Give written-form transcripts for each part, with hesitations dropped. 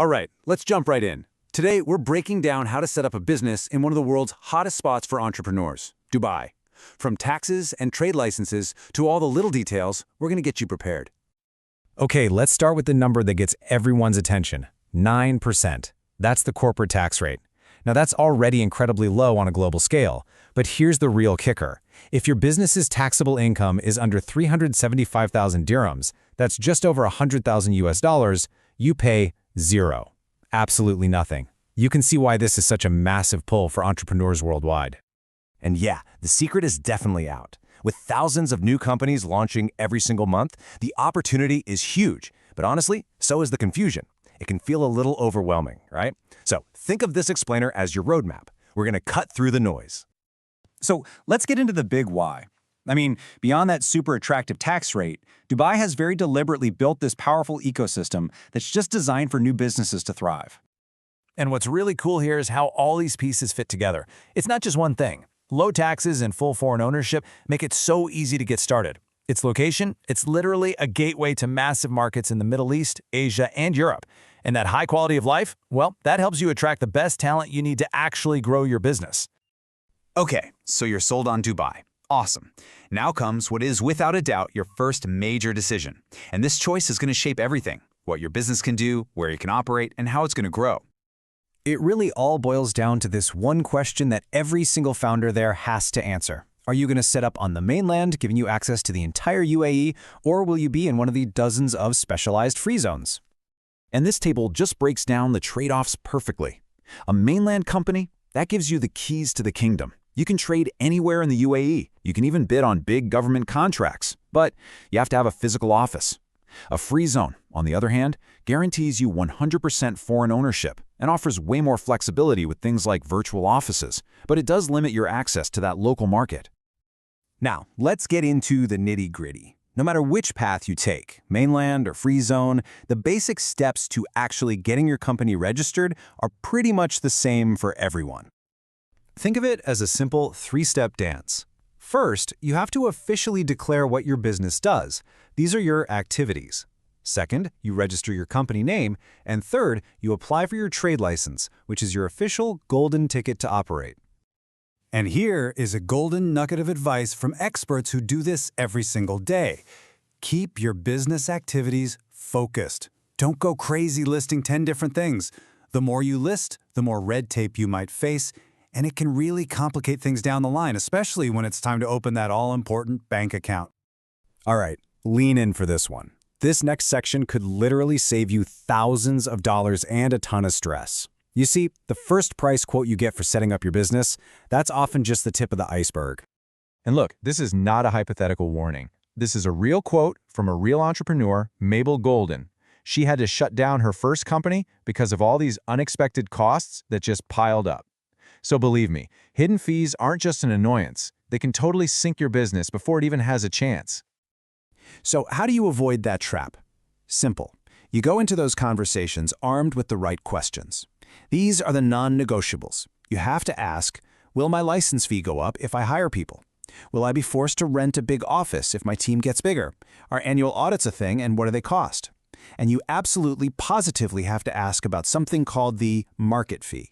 All right, let's jump right in. Today, we're breaking down how to set up a business in one of the world's hottest spots for entrepreneurs, Dubai. From taxes and trade licenses to all the little details, we're going to get you prepared. Okay, let's start with the number that gets everyone's attention, 9%. That's the corporate tax rate. Now that's already incredibly low on a global scale, but here's the real kicker. If your business's taxable income is under 375,000 dirhams, that's just over 100,000 US dollars, you pay zero. Absolutely nothing. You can see why this is such a massive pull for entrepreneurs worldwide. And yeah, the secret is definitely out. With thousands of new companies launching every single month, the opportunity is huge. But honestly, so is the confusion. It can feel a little overwhelming, right? So think of this explainer as your roadmap. We're going to cut through the noise. So let's get into the big why. I mean, beyond that super attractive tax rate, Dubai has very deliberately built this powerful ecosystem that's just designed for new businesses to thrive. And what's really cool here is how all these pieces fit together. It's not just one thing. Low taxes and full foreign ownership make it so easy to get started. Its location, it's literally a gateway to massive markets in the Middle East, Asia, and Europe. And that high quality of life, well, that helps you attract the best talent you need to actually grow your business. Okay, so you're sold on Dubai. Awesome. Now comes what is without a doubt your first major decision. And this choice is going to shape everything: what your business can do, where you can operate, and how it's going to grow. It really all boils down to this one question that every single founder there has to answer. Are you going to set up on the mainland, giving you access to the entire UAE, or will you be in one of the dozens of specialized free zones? And this table just breaks down the trade-offs perfectly. A mainland company, that gives you the keys to the kingdom. You can trade anywhere in the UAE. You can even bid on big government contracts, but you have to have a physical office. A free zone, on the other hand, guarantees you 100% foreign ownership and offers way more flexibility with things like virtual offices, but it does limit your access to that local market. Now, let's get into the nitty-gritty. No matter which path you take, mainland or free zone, the basic steps to actually getting your company registered are pretty much the same for everyone. Think of it as a simple three-step dance. First, you have to officially declare what your business does. These are your activities. Second, you register your company name. And third, you apply for your trade license, which is your official golden ticket to operate. And here is a golden nugget of advice from experts who do this every single day. Keep your business activities focused. Don't go crazy listing 10 different things. The more you list, the more red tape you might face, and it can really complicate things down the line, especially when it's time to open that all-important bank account. All right, lean in for this one. This next section could literally save you thousands of dollars and a ton of stress. You see, the first price quote you get for setting up your business, that's often just the tip of the iceberg. And look, this is not a hypothetical warning. This is a real quote from a real entrepreneur, Mabel Golden. She had to shut down her first company because of all these unexpected costs that just piled up. So believe me, hidden fees aren't just an annoyance. They can totally sink your business before it even has a chance. So how do you avoid that trap? Simple. You go into those conversations armed with the right questions. These are the non-negotiables. You have to ask, will my license fee go up if I hire people? Will I be forced to rent a big office if my team gets bigger? Are annual audits a thing, and what do they cost? And you absolutely positively have to ask about something called the market fee.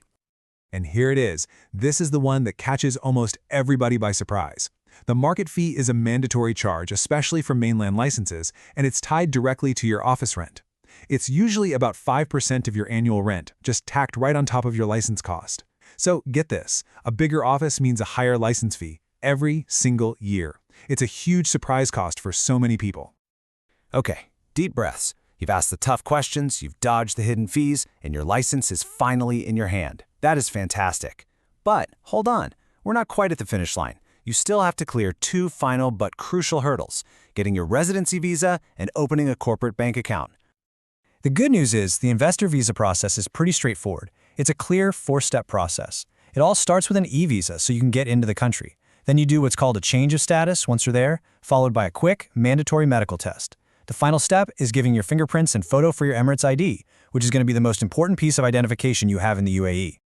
And here it is. This is the one that catches almost everybody by surprise. The market fee is a mandatory charge, especially for mainland licenses, and it's tied directly to your office rent. It's usually about 5% of your annual rent, just tacked right on top of your license cost. So get this, a bigger office means a higher license fee every single year. It's a huge surprise cost for so many people. Okay, deep breaths. You've asked the tough questions, you've dodged the hidden fees, and your license is finally in your hand. That is fantastic. But hold on, we're not quite at the finish line. You still have to clear two final but crucial hurdles: getting your residency visa and opening a corporate bank account. The good news is the investor visa process is pretty straightforward. It's a clear four-step process. It all starts with an e-visa so you can get into the country. Then you do what's called a change of status once you're there, followed by a quick, mandatory medical test. The final step is giving your fingerprints and photo for your Emirates ID, which is going to be the most important piece of identification you have in the UAE.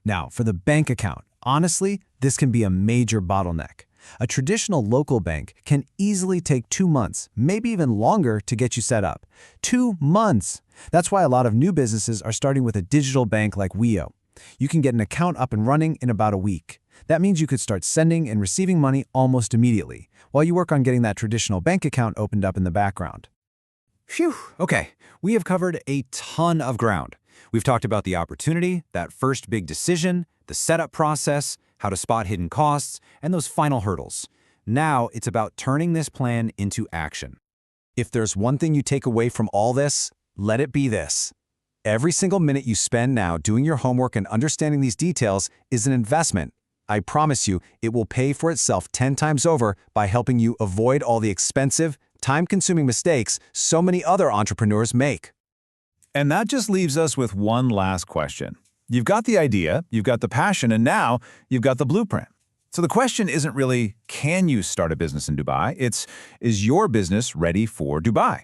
Now, for the bank account, honestly, this can be a major bottleneck. A traditional local bank can easily take 2 months, maybe even longer, to get you set up. 2 months! That's why a lot of new businesses are starting with a digital bank like Weo. You can get an account up and running in about a week. That means you could start sending and receiving money almost immediately, while you work on getting that traditional bank account opened up in the background. Phew, okay, we have covered a ton of ground. We've talked about the opportunity, that first big decision, the setup process, how to spot hidden costs, and those final hurdles. Now it's about turning this plan into action. If there's one thing you take away from all this, let it be this. Every single minute you spend now doing your homework and understanding these details is an investment. I promise you, it will pay for itself 10 times over by helping you avoid all the expensive, time-consuming mistakes so many other entrepreneurs make. And that just leaves us with one last question. You've got the idea, you've got the passion, and now you've got the blueprint. So the question isn't really, can you start a business in Dubai? It's, is your business ready for Dubai?